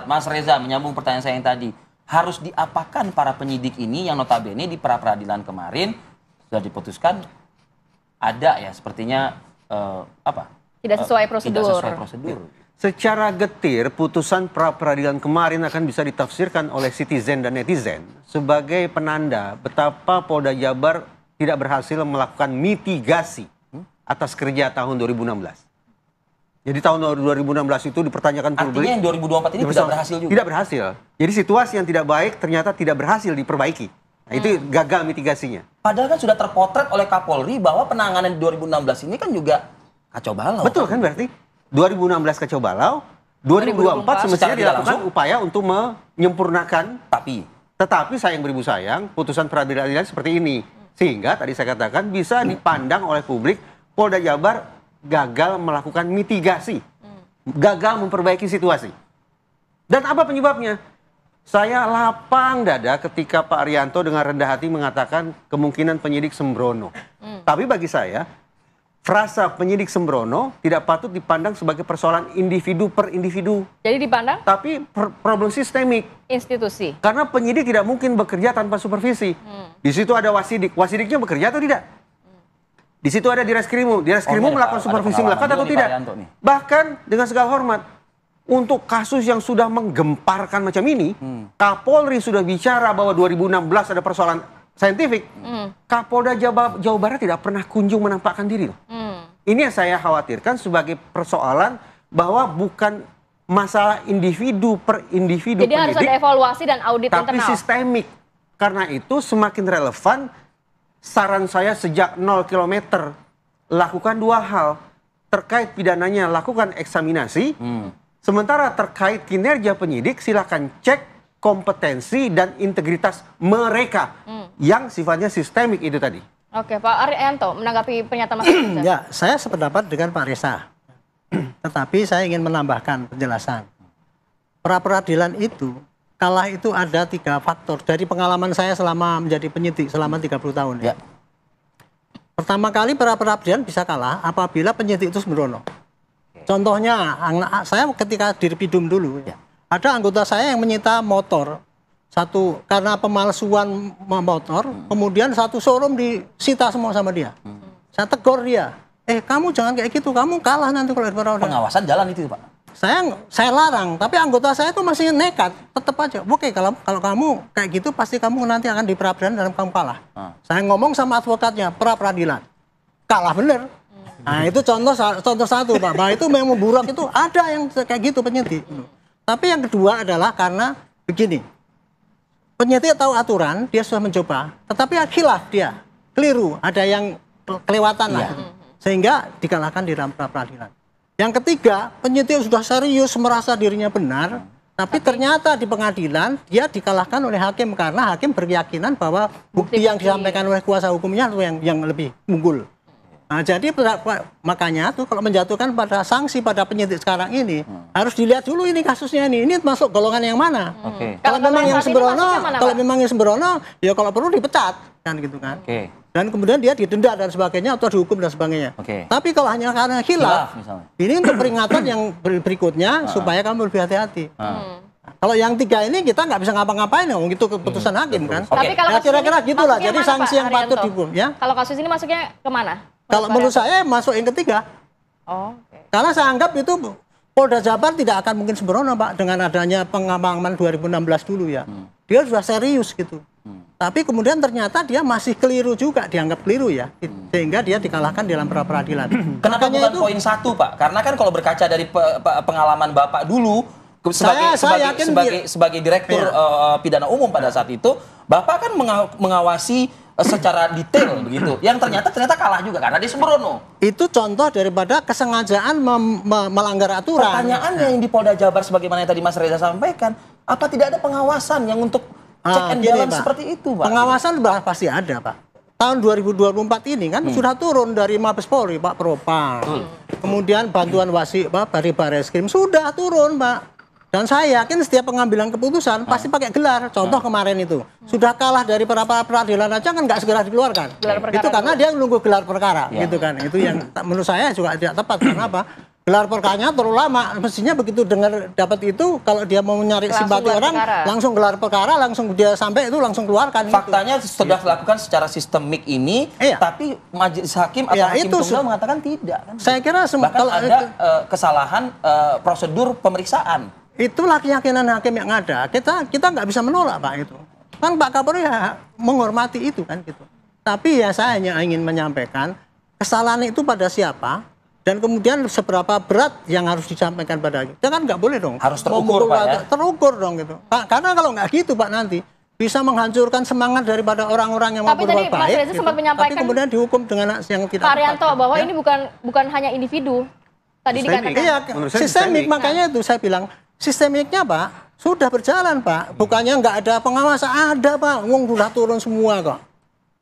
Mas Reza, menyambung pertanyaan saya yang tadi, harus diapakan para penyidik ini yang notabene di pra-peradilan kemarin sudah diputuskan ada ya sepertinya tidak sesuai prosedur. Tidak sesuai prosedur. Secara getir, putusan pra-peradilan kemarin akan bisa ditafsirkan oleh citizen dan netizen sebagai penanda betapa Polda Jabar tidak berhasil melakukan mitigasi atas kerja tahun 2016. Jadi tahun 2016 itu dipertanyakan publik. Artinya yang 2024 ini tidak berhasil juga? Tidak berhasil. Jadi situasi yang tidak baik ternyata tidak berhasil diperbaiki. Nah, itu gagal mitigasinya. Padahal kan sudah terpotret oleh Kapolri bahwa penanganan di 2016 ini kan juga kacau balau. Betul kan berarti? 2016 kacau balau, 2024 semestinya dilakukan upaya untuk menyempurnakan. Tetapi sayang beribu sayang, putusan peradilan seperti ini. Sehingga tadi saya katakan bisa dipandang oleh publik Polda Jabar gagal melakukan mitigasi, gagal memperbaiki situasi. Dan apa penyebabnya? Saya lapang dada ketika Pak Arianto dengan rendah hati mengatakan kemungkinan penyidik sembrono. Tapi bagi saya, frasa penyidik sembrono tidak patut dipandang sebagai persoalan individu per individu. Jadi dipandang? Tapi problem sistemik. Institusi. Karena penyidik tidak mungkin bekerja tanpa supervisi. Di situ ada wasidik. Wasidiknya bekerja atau tidak? Di situ ada Direskrimum. Direskrimum melakukan supervisi melekat atau tidak? Bahkan dengan segala hormat, untuk kasus yang sudah menggemparkan macam ini, Kapolri sudah bicara bahwa 2016 ada persoalan saintifik. Kapolda Jawa Barat tidak pernah kunjung menampakkan diri. Ini yang saya khawatirkan sebagai persoalan bahwa bukan masalah individu per individu. Jadi harus ada evaluasi dan audit tapi internal. Sistemik. Karena itu semakin relevan. Saran saya sejak 0 km lakukan dua hal. Terkait pidananya lakukan eksaminasi. Sementara terkait kinerja penyidik silakan cek kompetensi dan integritas mereka yang sifatnya sistemik itu tadi. Oke, Pak Arianto menanggapi pernyataan Mas Reza. Ya, saya sependapat dengan Pak Reza. Tetapi saya ingin menambahkan penjelasan. Pra-peradilan itu kalah itu ada 3 faktor. Dari pengalaman saya selama menjadi penyidik selama 30 tahun. Ya. Pertama kali pra-peradilan bisa kalah apabila penyidik itu sembrono. Contohnya, saya ketika di Ripidum dulu, ada anggota saya yang menyita motor. Satu, karena pemalsuan motor, kemudian satu showroom disita semua sama dia. Saya tegur dia, kamu jangan kayak gitu, kamu kalah nanti kalau di pra-peradilan. Pengawasan jalan itu Pak? Saya larang, tapi anggota saya itu masih nekat, tetap aja. Oke, kalau kamu kayak gitu pasti kamu nanti akan di pra-peradilan dan kamu kalah. Saya ngomong sama advokatnya, pra-peradilan, kalah bener. Nah itu contoh satu Pak, bahwa itu memang burak itu ada yang kayak gitu penyidik. Tapi yang kedua adalah karena begini, penyidik tahu aturan, dia sudah mencoba, tetapi khilaf dia, keliru, ada yang kelewatan lah, sehingga dikalahkan di dalam pra-peradilan. Yang ketiga, penyidik sudah serius merasa dirinya benar, tapi ternyata di pengadilan dia dikalahkan oleh hakim karena hakim berkeyakinan bahwa bukti yang disampaikan oleh kuasa hukumnya itu yang lebih unggul. Nah, jadi makanya tuh kalau menjatuhkan pada sanksi pada penyidik sekarang ini harus dilihat dulu ini kasusnya ini masuk golongan yang mana. Kalau memang yang sembrono, ya kalau perlu dipecat kan gitu kan. Dan kemudian dia didenda dan sebagainya atau dihukum dan sebagainya. Tapi kalau hanya karena khilaf, ini untuk peringatan yang berikutnya supaya kamu lebih hati-hati. Kalau yang 3 ini kita nggak bisa ngapa-ngapain, itu keputusan hakim kan. Tapi kalau kira-kira gitulah. Jadi sanksi yang patut dihukum. Ya. Kalau kasus ini masuknya kemana? Kalau menurut saya masuk yang ketiga. Karena saya anggap itu Polda Jabar tidak akan mungkin sembrono Pak dengan adanya pengamangan 2016 dulu ya. Dia sudah serius gitu. Tapi kemudian ternyata dia masih keliru juga, dianggap keliru ya. Sehingga dia dikalahkan dalam pra-peradilan. Kenapa bukan itu poin 1 Pak? Karena kan kalau berkaca dari pengalaman Bapak dulu sebagai direktur pidana umum pada saat itu, Bapak kan mengawasi secara detail begitu. Yang ternyata kalah juga karena dia sembrono. Itu contoh daripada kesengajaan melanggar aturan. Pertanyaannya yang di Polda Jabar sebagaimana yang tadi Mas Reza sampaikan, apa tidak ada pengawasan yang untuk cek and balance seperti itu, Pak? Pengawasan pasti ada, Pak. Tahun 2024 ini kan sudah turun dari Mabes Polri, Pak Propam. Kemudian bantuan dari Bareskrim sudah turun, Pak. Dan saya yakin setiap pengambilan keputusan pasti pakai gelar. Contoh kemarin itu sudah kalah dari peradilan aja kan nggak segera dikeluarkan. Itu karena dia nunggu gelar perkara, gitu kan. Itu yang menurut saya juga tidak tepat. Karena apa? gelar perkaranya terlalu lama. Mestinya begitu dengar dapat itu, kalau dia mau nyari Langsung simpati gelar orang, perkara. langsung gelar perkara, langsung dia sampai itu langsung keluarkan. Faktanya sudah dilakukan secara sistemik ini, Iya. tapi majelis hakim atau Iya, hakim itu tunggal mengatakan tidak. Kan? Saya kira Bahkan kalau ada kesalahan prosedur pemeriksaan. itulah keyakinan hakim yang ada. Kita nggak bisa menolak Pak itu. Kan Pak Kapolri ya menghormati itu kan gitu. Tapi ya saya hanya ingin menyampaikan kesalahan itu pada siapa. Dan kemudian seberapa berat yang harus disampaikan pada kita kan nggak boleh dong. Harus terukur, Pak, ya? Terukur dong gitu. Karena kalau nggak gitu Pak nanti bisa menghancurkan semangat daripada orang-orang yang mau Tapi tadi berbuat Mas baik. Reza sempat menyampaikan- Tapi kemudian dihukum dengan yang tidak Pak Arianto tepat. bahwa Ya. ini bukan hanya individu. Tadi Sistemik. dikatakan. Iya, Menurut saya sistemik. sistemik. Makanya itu saya bilang sistemiknya Pak sudah berjalan Pak. Bukannya nggak ada pengawasan, ada Pak. Uang sudah turun semua kok.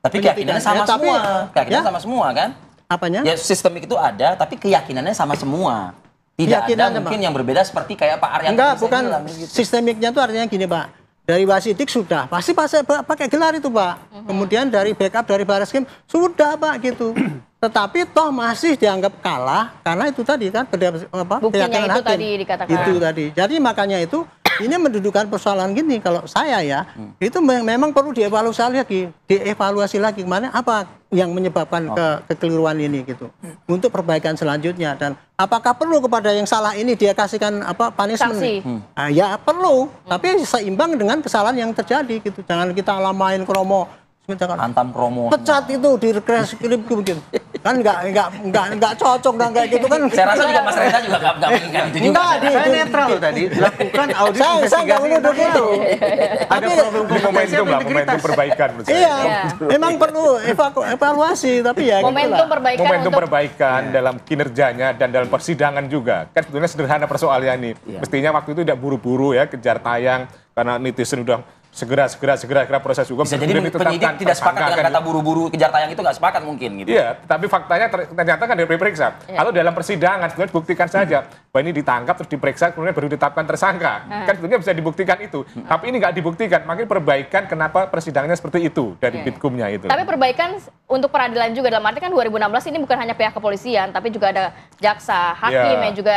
Tapi keyakinannya sama Ya, tapi- semua. Keyakinan ya. sama semua kan? Apanya? Ya sistemik itu ada, tapi keyakinannya sama semua. Tidak ada Keyakinannya, mungkin Pak. yang berbeda seperti kayak Pak Arianto. Enggak, tadi saya bukan bilang, gitu. sistemiknya itu artinya gini Pak. Dari Wasidik sudah, pasti pakai gelar itu Pak. Kemudian dari backup dari Barreskrim sudah Pak gitu. Tetapi toh masih dianggap kalah karena itu tadi kan Buktinya keyakinan itu hakim. tadi dikatakan. Itu tadi. Jadi makanya itu ini mendudukan persoalan gini kalau saya ya itu memang perlu dievaluasi lagi kemana apa yang menyebabkan kekeliruan ini gitu untuk perbaikan selanjutnya dan apakah perlu kepada yang salah ini dia kasihkan punishment? Sanksi. Ah, ya perlu tapi seimbang dengan kesalahan yang terjadi gitu jangan kita lamain kromo Hantam kromo. pecat itu di reskrim begitu kan nggak cocok dan kayak gitu kan Saya rasa juga Mas Reza juga nggak menginginkan itu juga. Enggak, Saya netral loh tadi. Lakukan audit saya nggak investigasi menuduh internal. itu. Ada Tapi- problem Ini momentum lah, momentum perbaikan menurut saya. Iya, Iya. memang perlu evaluasi, tapi ya Momentum gitulah. perbaikan Momentum untuk perbaikan dalam kinerjanya dan dalam persidangan juga. Kan sebetulnya sederhana persoalannya ini. Iya. Mestinya waktu itu tidak buru-buru ya, kejar tayang karena netizen udah segera proses hukum. Bisa jadi kemudian penyidik ditetapkan tidak sepakat tersangka, dengan kan kata buru-buru kejar tayang itu nggak sepakat mungkin gitu. Iya, tapi faktanya ternyata kan diperiksa. Kalau dalam persidangan sebenarnya buktikan saja bahwa ini ditangkap terus diperiksa kemudian baru ditetapkan tersangka. Kan sebetulnya bisa dibuktikan itu. Tapi ini nggak dibuktikan. Makanya perbaikan kenapa persidangannya seperti itu dari Iya. Bitkumnya itu. Tapi perbaikan untuk peradilan juga dalam arti kan 2016 ini bukan hanya pihak kepolisian tapi juga ada jaksa, hakim Ya. yang juga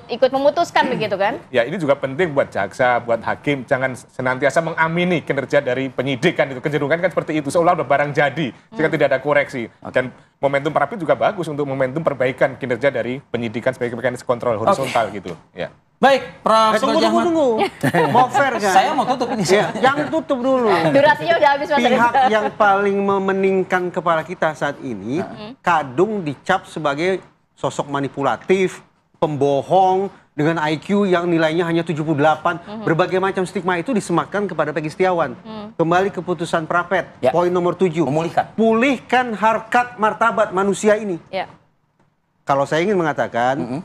ikut memutuskan begitu kan? Ya ini juga penting buat jaksa, buat hakim, jangan senantiasa mengamini kinerja dari penyidik kan itu kecenderungan kan seperti itu seolah udah barang jadi sehingga tidak ada koreksi dan momentum Prapit juga bagus untuk momentum perbaikan kinerja dari penyidikan sebagai mekanisme kontrol horizontal gitu. Ya. Baik, Prof. Tunggu. Mau fair kan? Saya mau tutup ini. Ya, jangan tutup dulu. Durasinya udah habis Mas Pihak Reza. yang paling memeningkan kepala kita saat ini, Kadung dicap sebagai sosok manipulatif, pembohong, dengan IQ yang nilainya hanya 78. Berbagai macam stigma itu disematkan kepada Peggy Setiawan. Kembali ke putusan Prapet, Ya. poin nomor 7. Memulihkan. Pulihkan harkat martabat manusia ini. Ya. Kalau saya ingin mengatakan,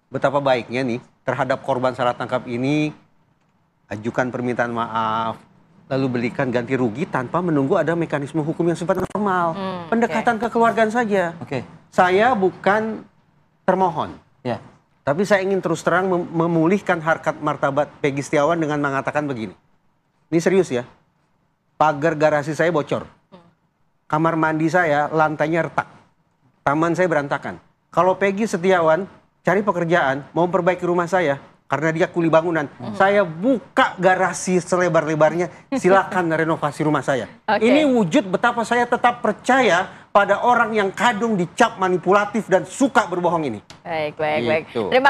betapa baiknya nih, terhadap korban salah tangkap ini, ajukan permintaan maaf, lalu berikan ganti rugi tanpa menunggu ada mekanisme hukum yang sifatnya formal. Pendekatan kekeluargaan saja. Oke. Saya bukan termohon, Ya. tapi saya ingin terus terang memulihkan harkat martabat Peggy Setiawan dengan mengatakan begini. Ini serius ya. Pagar garasi saya bocor. Kamar mandi saya lantainya retak. Taman saya berantakan. Kalau Peggy Setiawan cari pekerjaan, mau perbaiki rumah saya, karena dia kuli bangunan, saya buka garasi selebar-lebarnya, silakan renovasi rumah saya. Oke. Ini wujud betapa saya tetap percaya pada orang yang kadung dicap manipulatif dan suka berbohong ini. Baik. Gitu. Terima